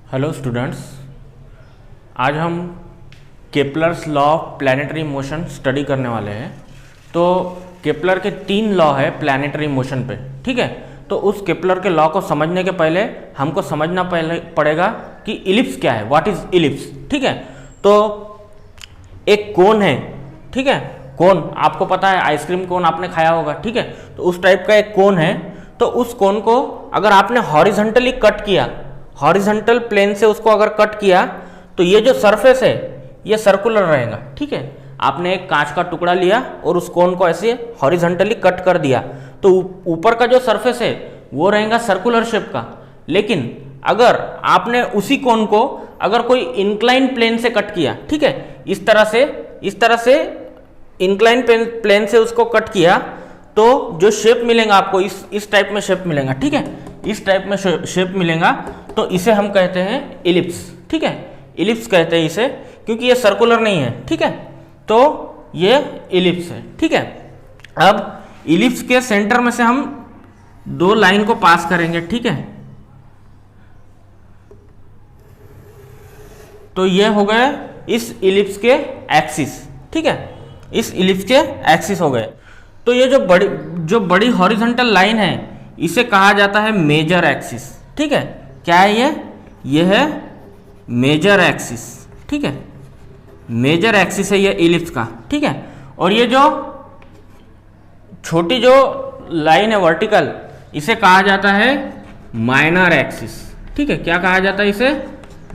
Hello students, आज हम Kepler's law of planetary motion study करने वाले हैं। तो केपलर के 3 लॉ है प्लैनेटरी मोशन पे, ठीक है। तो उस केपलर के लॉ को समझने के पहले हमको समझना पड़ेगा कि इलिप्स क्या है, व्हाट इज इलिप्स, ठीक है। तो एक कोन है, ठीक है। कोन आपको पता है, आइसक्रीम कोन आपने खाया होगा, ठीक है। तो उस टाइप का एक कोन है। तो उस कोन को अगर आपने हॉरिजॉन्टली कट किया, हॉरिजॉन्टल प्लेन से उसको अगर कट किया, तो ये जो सरफेस है ये सर्कुलर रहेगा, ठीक है। आपने एक कांच का टुकड़ा लिया और उस कोन को ऐसे हॉरिजॉन्टली कट कर दिया, तो ऊपर का जो सरफेस है वो रहेगा सर्कुलर शेप का। लेकिन अगर आपने उसी कोन को अगर कोई इंक्लाइन प्लेन से कट किया, ठीक है, इस तरह से इंक्लाइन प्लेन से उसको कट किया, तो जो शेप मिलेगा आपको इस टाइप में शेप मिलेगा, ठीक है। इस टाइप में शेप मिलेगा, तो इसे हम कहते हैं इलिप्स, ठीक है। इलिप्स कहते हैं इसे, क्योंकि ये सर्कुलर नहीं है, ठीक है। तो ये इलिप्स है, ठीक है। अब इलिप्स के सेंटर में से हम 2 लाइन को पास करेंगे, ठीक है। तो ये हो गए इस इलिप्स के एक्सिस, ठीक है। इस इलिप्स के एक्सिस हो गए। तो ये जो बड़ी हॉरिजॉन्टल लाइन है इसे कहा जाता है मेजर एक्सिस, ठीक है। क्या है ये है मेजर एक्सिस, ठीक है। मेजर एक्सिस है ये इलिप्स का, ठीक है। और ये जो छोटी जो लाइन है वर्टिकल, इसे कहा जाता है माइनर एक्सिस, ठीक है। क्या कहा जाता है इसे?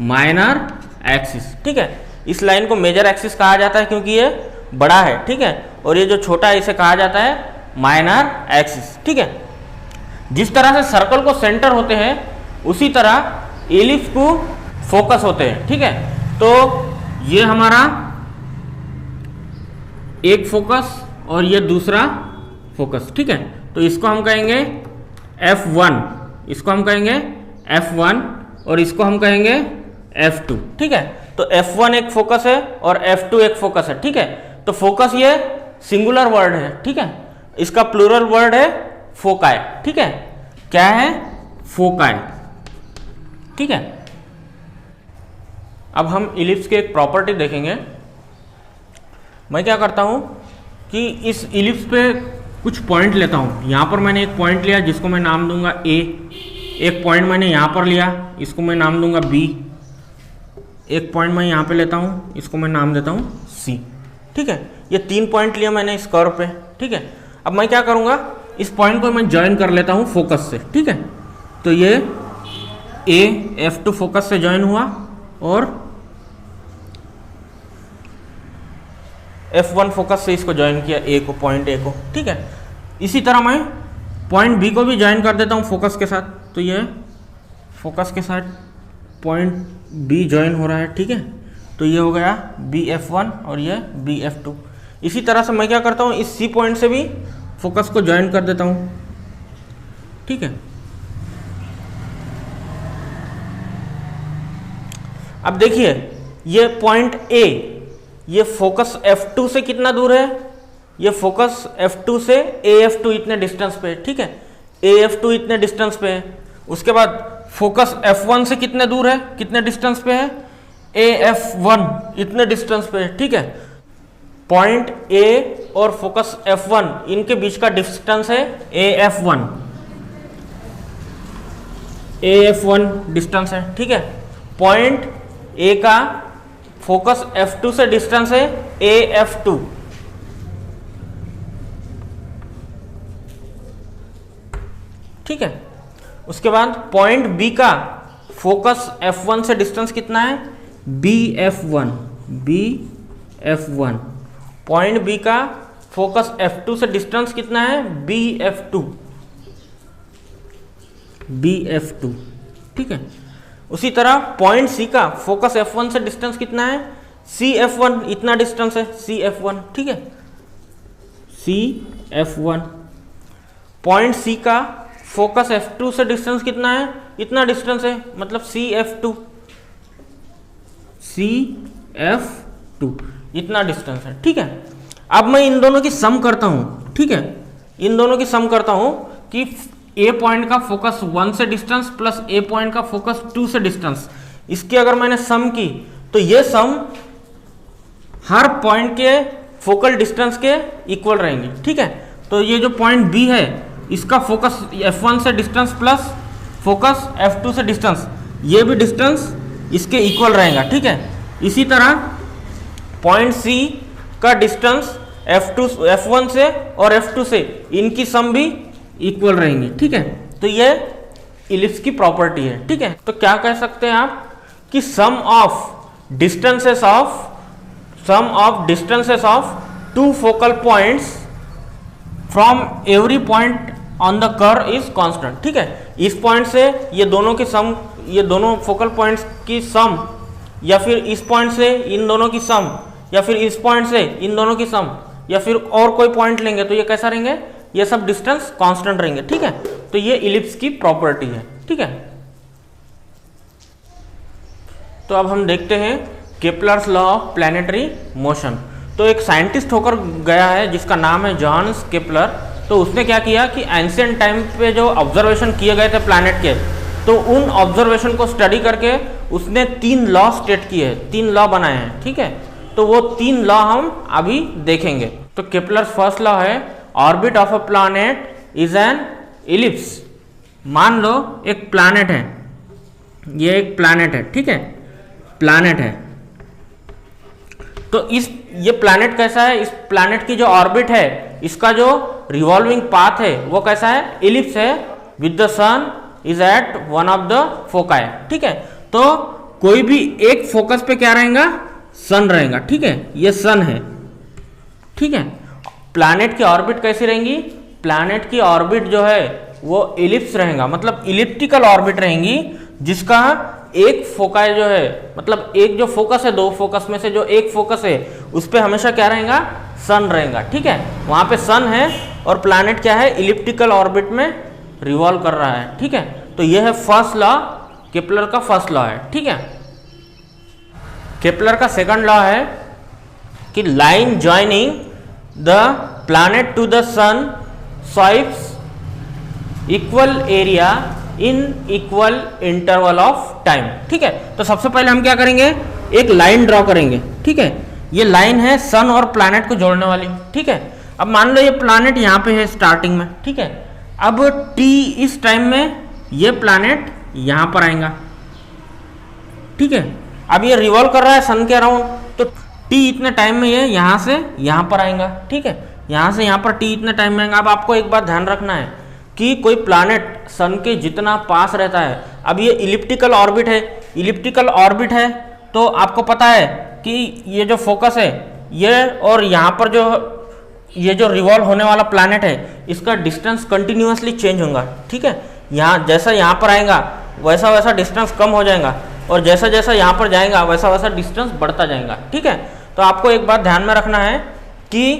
माइनर एक्सिस, ठीक है। इस लाइन को मेजर एक्सिस कहा जाता है क्योंकि ये बड़ा है, ठीक है। और ये जो छोटा है इसे कहा जाता है माइनर एक्सिस, ठीक है। जिस तरह से सर्कल को सेंटर होते हैं उसी तरह इलिप्स को फोकस होते हैं, ठीक है। तो ये हमारा एक फोकस और ये दूसरा फोकस, ठीक है। तो इसको हम कहेंगे F1, इसको हम कहेंगे F1 और इसको हम कहेंगे F2, ठीक है। तो F1 एक फोकस है और F2 एक फोकस है, ठीक है। तो फोकस ये सिंगुलर वर्ड है, ठीक है। इसका प्लूरल वर्ड है फोकाई, ठीक है। क्या है? फोकाई, ठीक है। अब हम इलिप्स के एक प्रॉपर्टी देखेंगे। मैं क्या करता हूं कि इस इलिप्स पे कुछ पॉइंट लेता हूं। यहां पर मैंने एक पॉइंट लिया जिसको मैं नाम दूंगा A। एक पॉइंट मैंने यहां पर लिया, इसको मैं नाम दूंगा B। एक पॉइंट मैं यहां पे लेता हूं, इसको मैं नाम देता हूं C, ठीक है। ये 3 पॉइंट लिया मैंने इस कर्व पे, ठीक है। अब मैं क्या करूंगा, इस पॉइंट को मैं ज्वाइन कर लेता हूं फोकस से, ठीक है। तो ये A F2 फोकस से ज्वाइन हुआ और F1 फोकस से इसको ज्वाइन किया A को, पॉइंट A को, ठीक है। इसी तरह मैं पॉइंट B को भी ज्वाइन कर देता हूं फोकस के साथ। तो ये फोकस के साथ पॉइंट B ज्वाइन हो रहा है, ठीक है। तो ये हो गया BF1 और ये BF2। इसी तरह से मैं क्या करता हूँ, इस C पॉइंट से भी फोकस को ज्वाइन कर देता हूँ, ठीक है। अब देखिए ये पॉइंट A, ये फोकस F2 से कितना दूर है? ये फोकस F2 से AF2 इतने डिस्टेंस पे है, ठीक है। AF2 इतने डिस्टेंस पे है। उसके बाद फोकस F1 से कितने दूर है, कितने डिस्टेंस पे है? AF1 इतने डिस्टेंस पे है, ठीक है। पॉइंट A और फोकस F1 इनके बीच का डिस्टेंस है AF1, AF1 डिस्टेंस है, ठीक है। पॉइंट A का फोकस F2 से डिस्टेंस है AF2, ठीक है। उसके बाद पॉइंट B का फोकस F1 से डिस्टेंस कितना है? BF1, BF1। पॉइंट B का फोकस F2 से डिस्टेंस कितना है? BF2, BF2, ठीक है। उसी तरह पॉइंट C का फोकस F1 से डिस्टेंस कितना है? CF1, इतना डिस्टेंस है CF1, ठीक है, CF1। पॉइंट C का फोकस F2 से डिस्टेंस कितना है? इतना डिस्टेंस है, मतलब CF2, CF2 इतना डिस्टेंस है, ठीक है। अब मैं इन दोनों की सम करता हूं, ठीक है। इन दोनों की सम करता हूं कि ए पॉइंट का फोकस 1 से डिस्टेंस प्लस ए पॉइंट का फोकस 2 से डिस्टेंस, इसकी अगर मैंने सम की तो ये सम हर पॉइंट के फोकल डिस्टेंस के इक्वल रहेंगे, ठीक है। तो ये जो पॉइंट बी है इसका फोकस F1 से डिस्टेंस प्लस फोकस F2 से डिस्टेंस, ये भी डिस्टेंस इसके इक्वल रहेगा, ठीक है। इसी तरह पॉइंट सी का डिस्टेंस F1 से और F2 से, इनकी सम भी इक्वल रहेंगी, ठीक है। तो ये इलिप्स की प्रॉपर्टी है, ठीक है। तो क्या कह सकते हैं आप कि sum of distances of two focal points from every point on the curve is constant, ठीक है। इस पॉइंट से ये दोनों की सम, ये दोनों फोकल पॉइंट्स की सम, या फिर इस पॉइंट से इन दोनों की सम, या फिर इस पॉइंट से इन दोनों की सम, या फिर और कोई पॉइंट लेंगे तो ये कैसा रहेंगे, ये सब डिस्टेंस कांस्टेंट रहेंगे, ठीक है। तो ये इलिप्स की प्रॉपर्टी है, ठीक है। तो अब हम देखते हैं Kepler's law of planetary motion. तो एक साइंटिस्ट होकर गया है जिसका नाम है जॉन्स केपलर। तो उसने क्या किया कि एंशिएंट टाइम पे जो ऑब्जर्वेशन किए गए थे प्लैनेट के, तो उन ऑब्जर्वेशन को स्टडी करके उसने 3 लॉ स्टेट किए हैं, 3 लॉ बनाए हैं, ठीक है। तो वो 3 लॉ हम अभी देखेंगे। तो केपलर्स फर्स्ट लॉ है orbit of a planet is an ellipse. मान लो एक प्लैनेट है, ये एक प्लैनेट है, ठीक है, प्लैनेट है। तो ये प्लैनेट कैसा है, इस प्लैनेट की जो ऑर्बिट है, इसका जो रिवॉल्विंग पाथ है वो कैसा है, इलिप्स है, with the sun is at one of the foci, ठीक है। तो कोई भी एक फोकस पे क्या रहेगा, सन रहेगा, ठीक है, ये सन है, ठीक है। प्लैनेट की ऑर्बिट कैसी रहेंगी, प्लैनेट की ऑर्बिट जो है वो इलिप्स रहेगा, मतलब इलिप्टिकल ऑर्बिट रहेंगी, जिसका एक फोकाई जो है, मतलब एक जो फोकस है, 2 फोकस में से जो एक फोकस है उस पे हमेशा क्या रहेगा, सन रहेगा, ठीक है। वहां पे सन है और प्लैनेट क्या है, इलिप्टिकल ऑर्बिट में रिवॉल्व कर रहा है, ठीक है। तो यह है फर्स्ट लॉ, केपलर का फर्स्ट लॉ है, ठीक है। केपलर का सेकंड लॉ है कि line joining the planet to the sun swipes equal area in equal interval of time, ठीक है। तो सबसे पहले हम क्या करेंगे, एक लाइन ड्रॉ करेंगे, ठीक है। ये लाइन है सन और प्लैनेट को जोड़ने वाली, ठीक है। अब मान लो ये प्लैनेट यहाँ पे है स्टार्टिंग में, ठीक है। अब t इस टाइम में ये प्लैनेट यहाँ पर आएगा, ठीक है। अब ये रिवॉल्व कर रहा है सन के अराउंड, तो t इतने टाइम में ये यहाँ से यहाँ पर आएगा, ठीक है। यहाँ से यहाँ पर t इतने टाइम में आएगा। अब आपको एक बात ध्यान रखना है कि कोई प्लैनेट सन के जितना पास रहता है, अब ये इलिप्टिकल ऑर्बिट है, इलिप्टिकल ऑर्बिट है, तो आपको पता है कि ये जो फोकस है ये, और यहाँ पर जो ये जो रिवॉल्व होने वाला प्लैनेट है, इसका डिस्टेंस कंटिन्यूअसली चेंज होगा, ठीक है। यहाँ जैसा यहाँ पर आएगा वैसा वैसा डिस्टेंस कम हो जाएगा, और जैसा जैसा यहाँ पर जाएगा वैसा वैसा डिस्टेंस बढ़ता जाएगा, ठीक है। तो आपको एक बात ध्यान में रखना है कि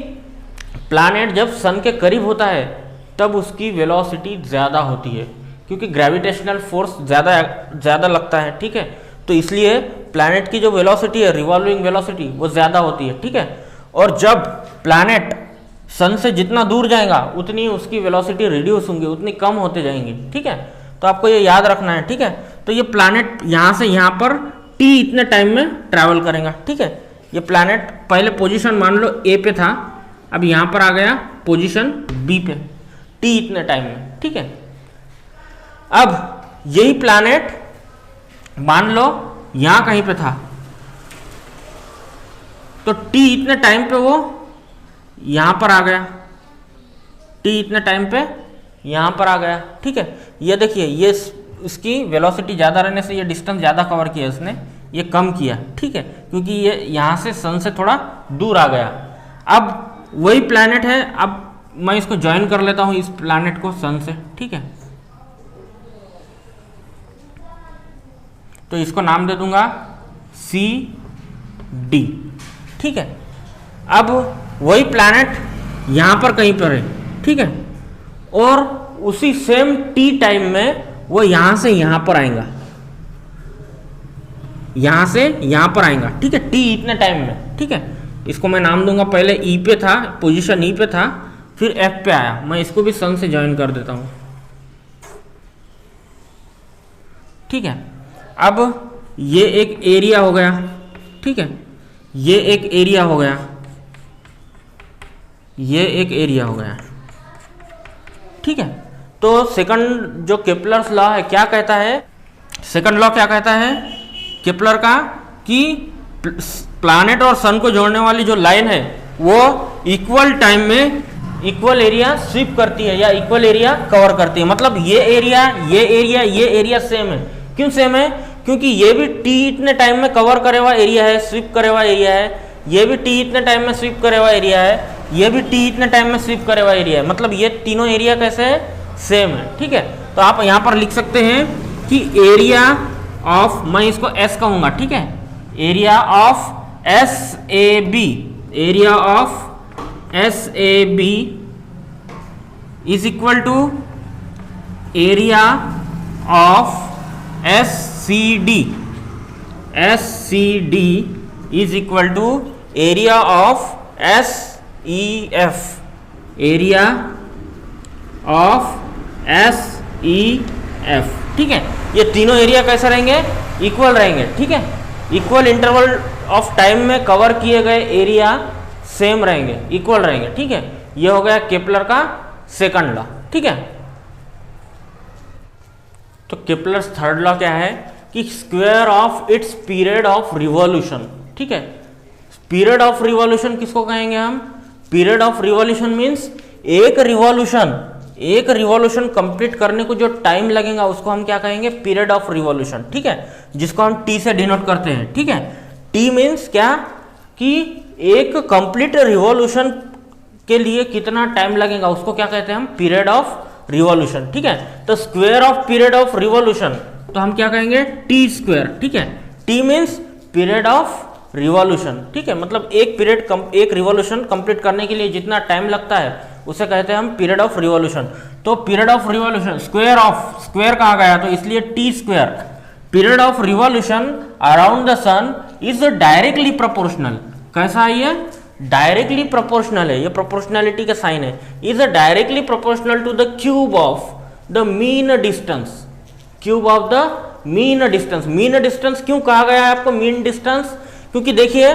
प्लैनेट जब सन के करीब होता है तब उसकी वेलोसिटी ज़्यादा होती है, क्योंकि ग्रेविटेशनल फोर्स ज़्यादा लगता है, ठीक है। तो इसलिए प्लैनेट की जो वेलोसिटी है, रिवॉल्विंग वेलोसिटी, वो ज़्यादा होती है, ठीक है। और जब प्लैनेट सन से जितना दूर जाएगा उतनी उसकी वेलोसिटी रिड्यूस होंगी, उतनी कम होते जाएंगी, ठीक है। तो आपको ये याद रखना है, ठीक है। तो ये प्लैनेट यहाँ से यहाँ पर t इतने टाइम में ट्रैवल करेगा, ठीक है। ये प्लैनेट पहले पोजीशन मान लो A पे था, अब यहाँ पर आ गया पोजीशन B पे, t इतने टाइम में, ठीक है। अब यही प्लैनेट मान लो यहाँ कहीं पे था, तो t इतने टाइम पे वो यहाँ पर आ गया, t इतने टाइम पे यहाँ पर आ गया, ठीक है। ये देखिए, ये इसकी वेलोसिटी ज़्यादा रहने से ये डिस्टेंस ज़्यादा कवर किया इसने, ये कम किया, ठीक है, क्योंकि ये यहाँ से सन से थोड़ा दूर आ गया। अब वही प्लैनेट है, अब मैं इसको ज्वाइन कर लेता हूँ, इस प्लैनेट को सन से, ठीक है। तो इसको नाम दे दूंगा CD, ठीक है। अब वही प्लैनेट यहाँ पर कहीं पर है, ठीक है, और उसी सेम t टाइम में वो यहाँ से यहाँ पर आएगा, यहाँ से यहाँ पर आएगा, ठीक है, t इतने टाइम में, ठीक है। इसको मैं नाम दूंगा, पहले E पे था, पोजीशन E पे था, फिर F पे आया, मैं इसको भी सन से ज्वाइन कर देता हूँ, ठीक है। अब ये एक एरिया हो गया, ठीक है, ये एक एरिया हो गया, ये एक एरिया हो गया, ठीक है। तो सेकंड जो केपलर्स लॉ है क्या कहता है, सेकंड लॉ क्या कहता है केपलर का, कि प्लैनेट और सन को जोड़ने वाली जो लाइन है वो इक्वल टाइम में इक्वल एरिया स्वीप करती है या इक्वल एरिया कवर करती है। मतलब ये एरिया सेम है। क्यों सेम है? क्योंकि ये भी टी इतने टाइम में कवर करे हुआ एरिया है, स्वीप करे हुआ एरिया है, ये भी टी इतने टाइम में स्वीप करे हुआ एरिया है, ये भी टी इतने टाइम में स्वीप करे हुआ एरिया है। मतलब ये तीनों एरिया कैसे है? सेम है, ठीक है। तो आप यहाँ पर लिख सकते हैं कि एरिया ऑफ, मैं इसको एस कहूँगा, ठीक है, area of S A B, area of S A B is equal to area of S C D, S C D is equal to area of S E F, area of S E F, ठीक है। ये तीनों area कैसे रहेंगे? Equal रहेंगे, ठीक है। Equal interval of time में कवर किए गए एरिया सेम रहेंगे, इक्वल रहेंगे, ठीक है। ये हो गया केपलर का सेकंड लॉ, ठीक है। तो केपलर्स थर्ड लॉ क्या है कि square of its period of revolution, ठीक है। पीरियड ऑफ रिवॉल्यूशन किसको कहेंगे हम? पीरियड ऑफ रिवॉल्यूशन मीन्स एक रिवॉल्यूशन कंप्लीट करने को जो टाइम लगेगा उसको हम क्या कहेंगे? पीरियड ऑफ रिवॉल्यूशन, ठीक है, जिसको हम टी से डिनोट करते हैं, ठीक है। टी मीन्स क्या कि एक कंप्लीट रिवॉल्यूशन के लिए कितना टाइम लगेगा उसको क्या कहते हैं हम? पीरियड ऑफ रिवॉल्यूशन, ठीक है। तो square of period of revolution तो हम क्या कहेंगे? टी स्क्वायर, ठीक है। T means period of revolution, ठीक है। मतलब एक रिवॉल्यूशन कंप्लीट करने के लिए जितना टाइम लगता है उसे कहते हैं हम पीरियड ऑफ रिवॉल्यूशन। तो पीरियड ऑफ रिवॉल्यूशन, स्क्वायर कहाँ गया तो इसलिए T square, period of revolution around the sun is directly proportional. कैसा है ये? डायरेक्टली प्रोपोर्शनल है, ये प्रोपोर्शनैलिटी का साइन है। Is directly proportional to the cube of the mean distance, cube of the mean distance. Mean distance क्यों कहा गया है आपको मीन डिस्टेंस? क्योंकि देखिए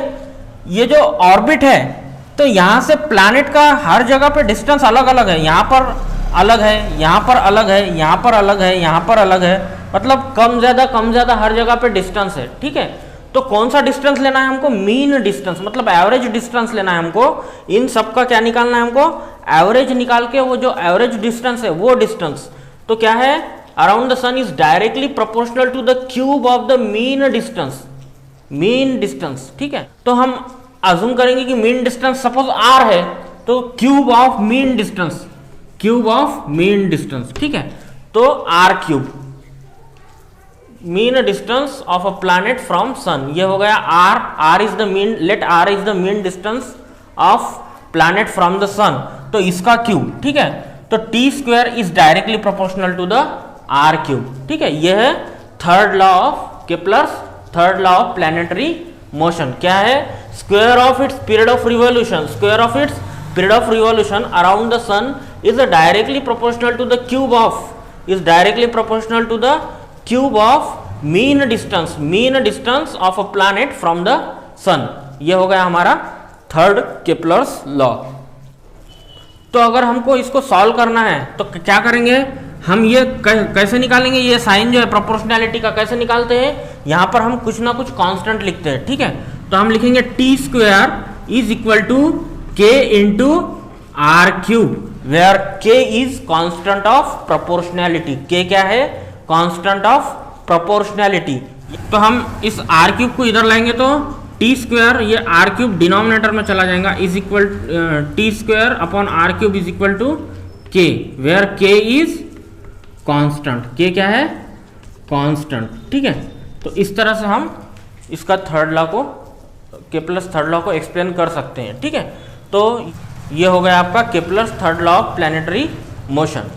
ये जो ऑर्बिट है तो यहाँ से प्लैनेट का हर जगह पे डिस्टेंस अलग अलग है। यहाँ पर अलग है, यहाँ पर अलग है, यहाँ पर अलग है, यहाँ पर अलग है। मतलब कम ज़्यादा हर जगह पे डिस्टेंस है, ठीक है। तो कौन सा डिस्टेंस लेना है हमको? मीन डिस्टेंस, मतलब एवरेज डिस्टेंस लेना है हमको। इन सब का क्या निकालना है हमको? एवरेज निकाल के वो जो एवरेज डिस्टेंस है वो डिस्टेंस तो क्या है? Around the sun is directly proportional to the cube of the mean distance, mean distance, ठीक है। तो हम अज्यूम करेंगे कि मीन डिस्टेंस सपोज आर है तो cube of mean distance, cube of mean distance, ठीक है। तो R cube, mean distance of a planet from sun, ये हो गया R is the mean, let R is the mean distance of planet from the sun, तो इसका cube, ठीक है। तो T square is directly proportional to the R cube, ठीक है। यह है third law of Kepler's third law of planetary motion. क्या है? Square of its period of revolution, square of its period of revolution around the sun is directly proportional to the cube of, is directly proportional to the cube of mean distance of a planet from the sun. ये हो गया हमारा third Kepler's law. तो अगर हमको इसको solve करना है तो क्या करेंगे हम? ये कैसे निकालेंगे? ये साइन जो है प्रोपोर्शनैलिटी का कैसे निकालते हैं? यहाँ पर हम कुछ ना कुछ कांस्टेंट लिखते हैं, ठीक है। तो हम लिखेंगे T square is equal to K into R cube, where K is constant of proportionality. K क्या है? Constant of proportionality. तो हम इस आर क्यूब को इधर लाएंगे तो टी स्क्वायर, ये आर क्यूब डिनोमिनेटर में चला जाएगा, is equal T square upon R cube is equal to K, where K is constant. K क्या है? कांस्टेंट, ठीक है। तो इस तरह से हम इसका थर्ड लॉ को, केपलर्स थर्ड लॉ को एक्सप्लेन कर सकते हैं, ठीक है। तो ये हो गया आपका Kepler's third law of planetary motion.